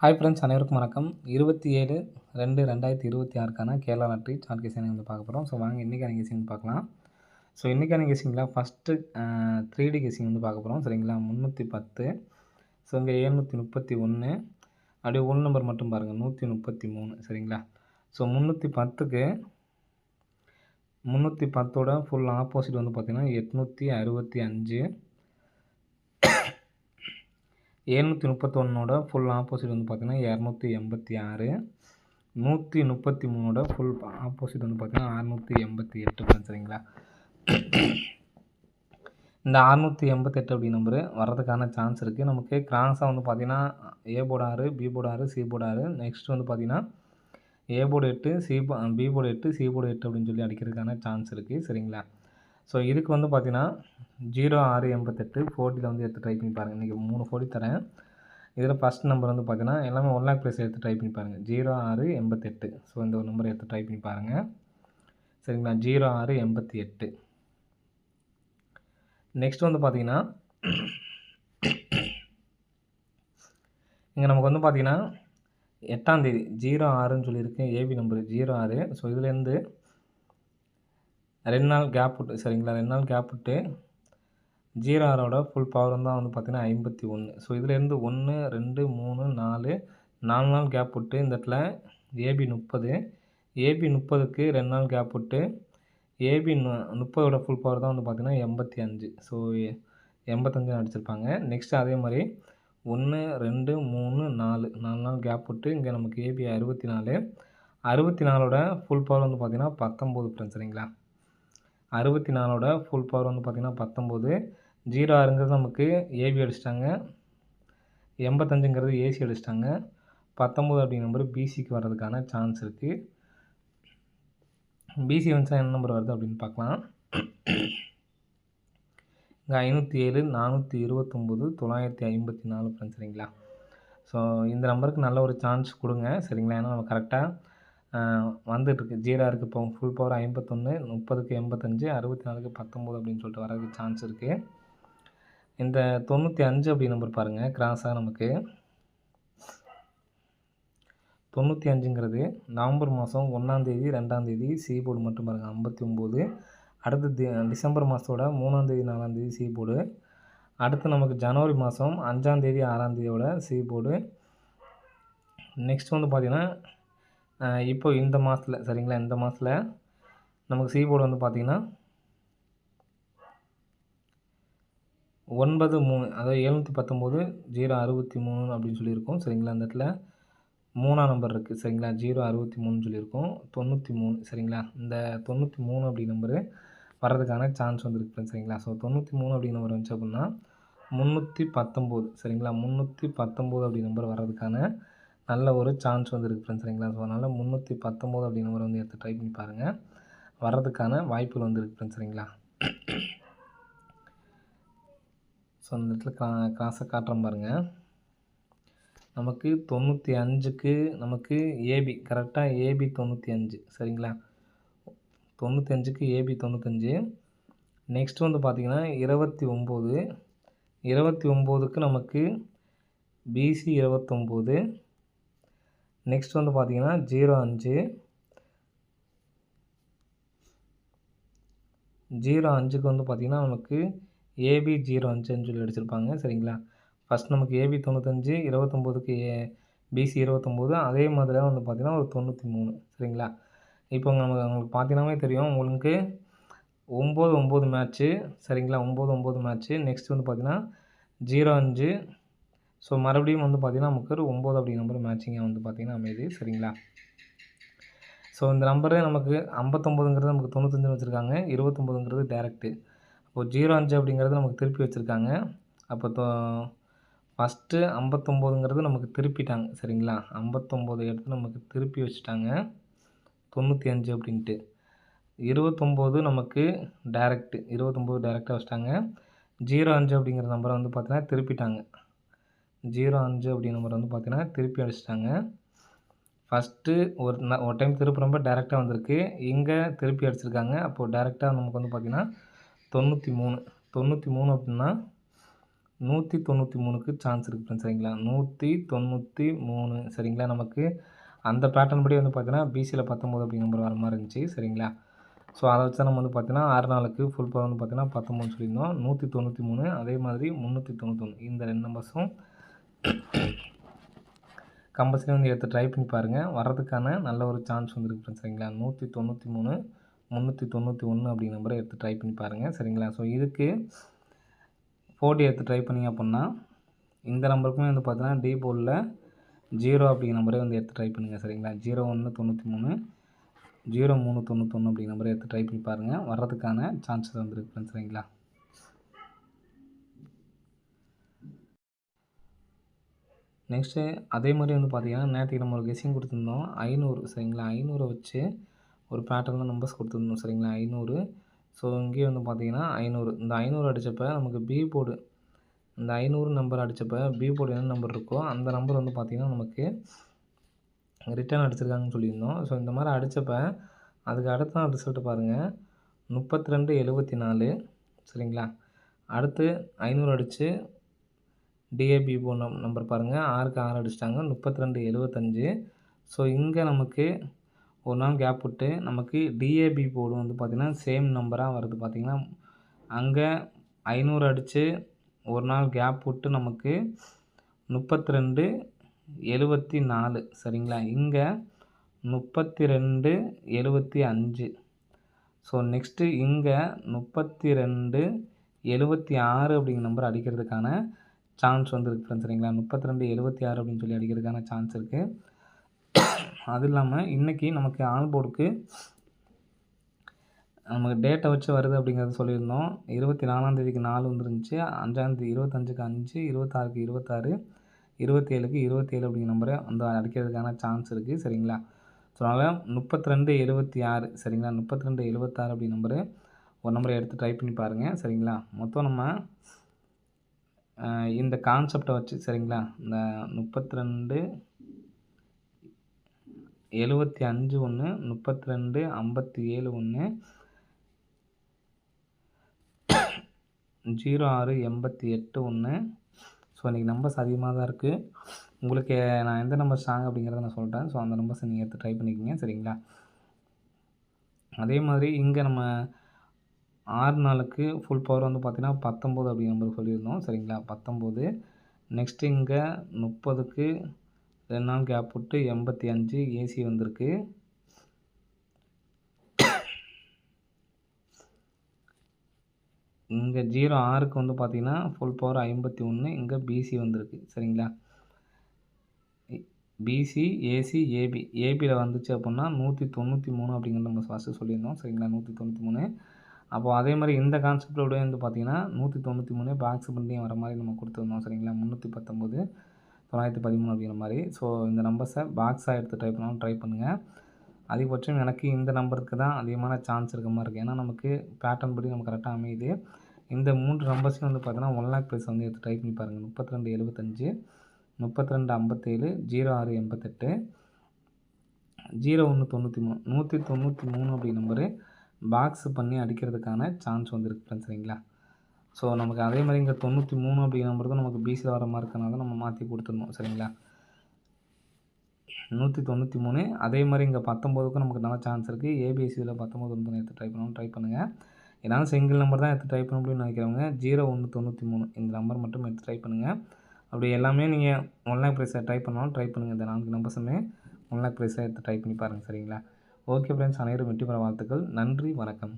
Hi friends, அனைவருக்கும் வணக்கம். 27/2/2026க்கான Kerala lottery chart guessing வந்து பார்க்க போகிறோம். ஸோ வாங்க இன்றைக்கான கெஸிங் பார்க்கலாம். ஸோ இன்றைக்கான கெஸிங்கில் ஃபஸ்ட்டு 3D கெஸிங் வந்து பார்க்க போகிறோம். சரிங்களா, 310. ஸோ இங்கே 731. அப்படியே ஒன் நம்பர் மட்டும் பாருங்கள், 133. சரிங்களா, ஸோ 310க்கு 310ஓட ஃபுல் ஆப்போசிட் வந்து பார்த்திங்கன்னா 865. 731ஓட ஃபுல் ஆப்போசிட் வந்து பார்த்திங்கன்னா 286. 133ஓட ஃபுல் ஆப்போசிட் வந்து பார்த்திங்கன்னா 688. சரிங்களா, இந்த 688 அப்படி நம்பரு வர்றதுக்கான சான்ஸ் இருக்குது. நமக்கு கிராஸாக வந்து பார்த்திங்கன்னா A board 6, B board 6, C board 6. Next வந்து பார்த்திங்கன்னா A board 8, B board 8, C board 8 அப்படின்னு சொல்லி அடிக்கிறதுக்கான சான்ஸ் இருக்குது. சரிங்களா, ஸோ இதுக்கு வந்து பார்த்திங்கன்னா 0688 40 வந்து எடுத்து ட்ரை பண்ணி பாருங்கள். இன்றைக்கி 3 40 தரேன். இதில் ஃபஸ்ட் நம்பர் வந்து பார்த்தீங்கன்னா எல்லாமே 1 lakh ப்ரைஸ் எடுத்து ட்ரை பண்ணி பாருங்கள், 0688. ஸோ இந்த ஒரு நம்பரை எடுத்து ட்ரை பண்ணி பாருங்கள். சரிங்களா, 0688. நெக்ஸ்ட் வந்து பார்த்தீங்கன்னா இங்கே நமக்கு வந்து பார்த்தீங்கன்னா 8ஆம் தேதி 06ன்னு சொல்லியிருக்கேன், ஏபி நம்பரு 06. ஸோ இதுலேருந்து 2 நாள் கேப் விட்டு, சரிங்களா, 2 நாள் கேப் விட்டு 06ஓட ஃபுல் பவர் தான் வந்து பார்த்திங்கன்னா 51. ஸோ இதுலேருந்து 1, 2, 3, 4 நாள் கேப் விட்டு இந்த இடத்துல ஏபி 30. ஏபி 30க்கு 2 நாள் கேப் விட்டு ஏபி 30ஓட ஃபுல் பவர் தான் வந்து பார்த்திங்கன்னா 85. ஸோ 85 அடிச்சிருப்பாங்க. நெக்ஸ்ட்டு அதே மாதிரி 1, 2, 3, 4 நாள் கேப் விட்டு இங்கே நமக்கு ஏபி 64. 64ஓட ஃபுல் பவர் வந்து பார்த்திங்கன்னா 19 ஃப்ரெண்ட்ஸ். சரிங்களா, 64ஓட ஃபுல் பவர் வந்து பார்த்திங்கன்னா 19. 06ங்கிறது நமக்கு ஏபி அடிச்சிட்டாங்க, 85ங்கிறது ஏசி அடிச்சிட்டாங்க. 19 அப்படிங்கிற நம்பர் பிசிக்கு வர்றதுக்கான சான்ஸ் இருக்குது. பிசி வந்துச்சா என்ன நம்பர் வருது அப்படின்னு பார்க்கலாம். இங்கே 507, 429, 954 ஃப்ரெண்ட்ஸ். சரிங்களா, ஸோ இந்த நம்பருக்கு நல்ல ஒரு சான்ஸ் கொடுங்க. சரிங்களா, ஏன்னா நம்ம கரெக்டாக வந்துட்டுருக்கு. 06க்கு இப்போ ஃபுல் பவர் 51, 30க்கு 85, 64க்கு 19 அப்படின்னு சொல்லிட்டு வரதுக்கு சான்ஸ் இருக்குது. இந்த 95 அப்படி நம்பர் பாருங்கள், கிராஸாக நமக்கு 95ங்கிறது நவம்பர் மாதம் 1ஆம் தேதி 2ஆம் தேதி சி போர்டு மட்டும் பாருங்கள் 59. அடுத்து டிசம்பர் மாதத்தோட 3ஆம் தேதி 4ஆம் தேதி சி போர்டு. அடுத்து நமக்கு ஜனவரி மாதம் 5ஆம் தேதி 6ஆம் தேதியோட சி போர்டு. நெக்ஸ்ட் வந்து பார்த்திங்கன்னா இப்போ இந்த மாதத்தில், சரிங்களா, இந்த மாதத்தில் நமக்கு சி போர்டு வந்து பார்த்திங்கன்னா 93, அதாவது 719 063 அப்படின்னு சொல்லியிருக்கோம். சரிங்களா, அந்த இடத்துல 3ஆம் நம்பர் இருக்குது. சரிங்களா, 063 சொல்லியிருக்கோம். 93. சரிங்களா, இந்த 93 அப்படி நம்பரு வர்றதுக்கான சான்ஸ் வந்துருக்கு. சரிங்களா, ஸோ 93 அப்படி நம்பர் வந்துச்சு அப்படின்னா 319. சரிங்களா, 319 அப்படி நம்பர் வர்றதுக்கான நல்ல ஒரு சான்ஸ் வந்துருக்கு ஃப்ரெண்ட்ஸ். சரிங்களா, ஸோ அதனால் 319 அப்படி நம்பர் வந்து எடுத்து ட்ரை பண்ணி பாருங்கள், வர்றதுக்கான வாய்ப்புகள் வந்துருக்கு ஃப்ரெண்ட்ஸ். சரிங்களா, ஸோ அந்த இடத்துல கிராஸாக காட்டுறோம் பாருங்கள். நமக்கு 95க்கு நமக்கு ஏபி கரெக்டாக ஏபி 95. சரிங்களா, 95க்கு ஏபி 95. நெக்ஸ்ட் வந்து பார்த்திங்கன்னா 29. 29க்கு நமக்கு பிசி 29. நெக்ஸ்ட் வந்து பார்த்திங்கன்னா 05. 05க்கு வந்து பார்த்திங்கன்னா நமக்கு ஏபி 05ன்னு சொல்லி அடிச்சிருப்பாங்க. சரிங்களா, ஃபஸ்ட் நமக்கு ஏபி 95, 29க்கு பிசி 29, அதே மாதிரி தான் வந்து பார்த்திங்கன்னா ஒரு 93. சரிங்களா, இப்போ உங்களுக்கு பார்த்தீங்கன்னாவே தெரியும் உங்களுக்கு 9-9 மேட்ச்சு. சரிங்களா, 9-9 மேட்ச்சு. நெக்ஸ்ட் வந்து பார்த்திங்கன்னா 05. ஸோ மறுபடியும் வந்து பார்த்திங்கன்னா நமக்கு ஒரு 9 அப்படி நம்பர் மேட்சிங்காக வந்து பார்த்திங்கன்னா அமையுது. சரிங்களா, ஸோ இந்த நம்பரு நமக்கு 59ங்கிறது நமக்கு 95 வச்சுருக்காங்க, 29ங்கிறது டேரெக்ட்டு. அப்போது 05 அப்படிங்கிறது நமக்கு திருப்பி வச்சுருக்காங்க. அப்போ ஃபஸ்ட்டு 59ங்கிறது நமக்கு திருப்பிட்டாங்க. சரிங்களா, 59 எடுத்து நமக்கு திருப்பி வச்சுட்டாங்க 95 அப்படின்ட்டு. 29 நமக்கு டேரெக்ட்டு, 29 டேரெக்டாக வச்சுட்டாங்க. 05 அப்படிங்கிற நம்பரை வந்து பார்த்தீங்கன்னா திருப்பிட்டாங்க. 05 அப்படிங்கிற நம்பரை வந்து பார்த்தீங்கன்னா திருப்பி அடிச்சிட்டாங்க. ஃபஸ்ட்டு ஒரு டைம் திருப்புறப்ப டேரெக்டாக வந்திருக்கு, இங்கே திருப்பி அடிச்சிருக்காங்க. அப்போது டேரெக்டாக நமக்கு வந்து பார்த்திங்கன்னா 93 அப்படின்னா 193க்கு சான்ஸ் இருக்குது ஃப்ரெண்ட்ஸ் சரிங்களா. 193 சரிங்களா. நமக்கு அந்த பேட்டர்ன் படி வந்து பார்த்தீங்கன்னா பிசியில் 19 அப்படிங்கிற நம்பர் வர மாதிரி இருந்துச்சு சரிங்களா. ஸோ அதை வச்சு தான் நம்ம வந்து பார்த்தீங்கன்னா 6 நாளுக்கு ஃபுல் பவர் வந்து பார்த்தீங்கன்னா 19 சொல்லியிருந்தோம். 193 அதே மாதிரி 391 இந்த 2 நம்பர்ஸும் கம்பல்சரி வந்து எடுத்து ட்ரை பண்ணி பாருங்கள். வர்றதுக்கான நல்ல ஒரு சான்ஸ் வந்துருக்கு ஃப்ரெண்ட்ஸ் சரிங்களா. 193 391 அப்படிங்கிற நம்பரை எடுத்து ட்ரை பண்ணி பாருங்கள் சரிங்களா. ஸோ இதுக்கு 4D எடுத்து ட்ரை பண்ணிங்க அப்படின்னா இந்த நம்பருக்குமே வந்து பார்த்தீங்கன்னா டி போர்டில் 0 அப்படிங்கிற நம்பரே வந்து எடுத்து ட்ரை பண்ணுங்கள் சரிங்களா. 0193 0391 அப்படிங்கிற நம்பரை எடுத்து ட்ரை பண்ணி பாருங்கள். வர்றதுக்கான சான்சஸ் வந்துருக்கு ஃப்ரெண்ட்ஸ் சரிங்களா. நெக்ஸ்ட்டு அதே மாதிரி வந்து பார்த்தீங்கன்னா நேற்றுக்கு நம்ம ஒரு கெஸ்ஸிங் கொடுத்துருந்தோம் 500 சரிங்களா. 500 வச்சு ஒரு பேட்டர்னில் நம்பர்ஸ் கொடுத்துருந்தோம் சரிங்களா. 500 ஸோ இங்கேயே வந்து பார்த்தீங்கன்னா 500 இந்த 500 அடித்தப்போ நமக்கு பி போர்டு இந்த 500 நம்பர் அடித்தப்போ பி போர்டு என்ன நம்பர் இருக்கோ அந்த நம்பர் வந்து பார்த்திங்கன்னா நமக்கு ரிட்டர்ன் அடிச்சிருக்காங்கன்னு சொல்லியிருந்தோம். ஸோ இந்த மாதிரி அடித்தப்போ அதுக்கு அடுத்த நாள் ரிசல்ட்டு பாருங்கள் 3274 சரிங்களா. அடுத்து 500 அடித்து டிஏபி போர்டு நம்பர் பாருங்கள் 6க்கு 6 அடிச்சிட்டாங்க 3275. ஸோ இங்கே நமக்கு ஒரு நாள் கேப் விட்டு நமக்கு டிஏபி போர்டு வந்து பார்த்திங்கன்னா சேம் நம்பராக வருது பார்த்திங்கன்னா. அங்கே 500 அடித்து ஒரு நாள் கேப் விட்டு நமக்கு 3274 சரிங்களா. இங்கே 3275. ஸோ நெக்ஸ்ட்டு இங்கே 3276 அப்படிங்கிற நம்பர் அடிக்கிறதுக்கான சான்ஸ் வந்துருக்கு ஃப்ரெண்ட்ஸ் சரிங்களா. 3276 அப்படின்னு சொல்லி அடிக்கிறதுக்கான சான்ஸ் இருக்குது. அது இல்லாமல் இன்றைக்கி நமக்கு ஆல் போர்டுக்கு நமக்கு டேட்டை வச்சு வருது அப்படிங்கிறத சொல்லியிருந்தோம். 24ஆந்தேதிக்கு 4 வந்துருந்துச்சு. 5ஆந்தேதி 25க்கு 5, 26க்கு 26, 27க்கு 27 அப்படிங்கிற நம்பரை வந்து அடிக்கிறதுக்கான சான்ஸ் இருக்குது சரிங்களா. ஸோ அதனால் 3276 சரிங்களா. 3276 அப்படி நம்பரு ஒரு நம்பரை எடுத்து ட்ரை பண்ணி பாருங்கள் சரிங்களா. மொத்தம் நம்ம இந்த கான்செப்டை வச்சு சரிங்களா இந்த 3275 ஒன்று 3257 ஒன்று 0688 ஒன்று. ஸோ இன்றைக்கி நம்பர்ஸ் அதிகமாக தான் இருக்குது. உங்களுக்கு நான் எந்த நம்பர் ஸ்ட்ராங் அப்படிங்கிறத நான் சொல்லிட்டேன். ஸோ அந்த நம்பர்ஸை நீங்கள் எடுத்து ட்ரை பண்ணிக்கோங்க சரிங்களா. அதே மாதிரி இங்கே நம்ம 6 நாளுக்கு ஃபுல் பவர் வந்து பார்த்திங்கன்னா 19 அப்படி நம்பர் சொல்லியிருந்தோம் சரிங்களா. 19 நெக்ஸ்ட்டு இங்கே 30க்கு 2 நாள் கேப் விட்டு 85 ஏசி வந்திருக்கு. இங்கே 06க்கு வந்து பார்த்திங்கன்னா ஃபுல் பவர் 51 இங்கே பிசி வந்திருக்கு சரிங்களா. பிசி ஏசி ஏபி ஏபியில் வந்துச்சு அப்படின்னா 193 அப்படிங்கிற நம்ம ஃபஸ்ட்டு சொல்லியிருந்தோம் சரிங்களா. 193 அப்போது அதே மாதிரி இந்த கான்செப்டோட வந்து பார்த்திங்கன்னா 193 பாக்ஸ் பண்ணியும் வர மாதிரி நம்ம கொடுத்துருந்தோம் சரிங்களா. 319 913 அப்படிங்கிற மாதிரி. ஸோ இந்த நம்பர்ஸை பாக்ஸாக எடுத்து ட்ரை பண்ணாலும் ட்ரை பண்ணுங்கள். அதிகபட்சம் எனக்கு இந்த நம்பருக்கு தான் அதிகமான சான்ஸ் இருக்க மாதிரி இருக்குது. ஏன்னா நமக்கு பேட்டர்ன் படி நமக்கு கரெக்டாக அமையுது. இந்த 3 நம்பர்ஸையும் வந்து பார்த்தீங்கன்னா 1 லேக் ப்ரைஸ் வந்து எடுத்து ட்ரை பண்ணி பாருங்கள். 3275 3257 0688 0193 193 அப்படி நம்பரு பாக்ஸ் பண்ணி அடிக்கிறதுக்கான சான்ஸ் வந்துருக்கு ஃப்ரெண்ட்ஸ் சரிங்களா. ஸோ நமக்கு அதே மாதிரி இங்கே 93 அப்படி நம்பர் தான் நமக்கு பிசியில் வர மாதிரி இருக்கனால நம்ம மாற்றி கொடுத்துருந்தோம் சரிங்களா. 193 அதே மாதிரி இங்கே 19க்கும் நமக்கு நல்ல சான்ஸ் இருக்குது. ஏபிஎஸ்சியில் 19 வந்து எடுத்து ட்ரை பண்ணணும் ட்ரை பண்ணுங்கள். ஏன்னா சிங்கிள் நம்பர் தான் எடுத்து ட்ரை பண்ண முடியும்னு நினைக்கிறவங்க 0193 இந்த நம்பர் மட்டும் எடுத்து ட்ரை பண்ணுங்கள். அப்படி எல்லாமே நீங்கள் 1 லேக் ப்ரைஸை ட்ரை பண்ணாலும் ட்ரை பண்ணுங்கள். இந்த 4 நம்பர்ஸுமே 1 லேக் ப்ரைஸை எடுத்து ட்ரை பண்ணி பாருங்கள் சரிங்களா. ஓகே ஃப்ரெண்ட்ஸ், அனைவரும் வெற்றி பெற வாழ்த்துக்கள். நன்றி, வணக்கம்.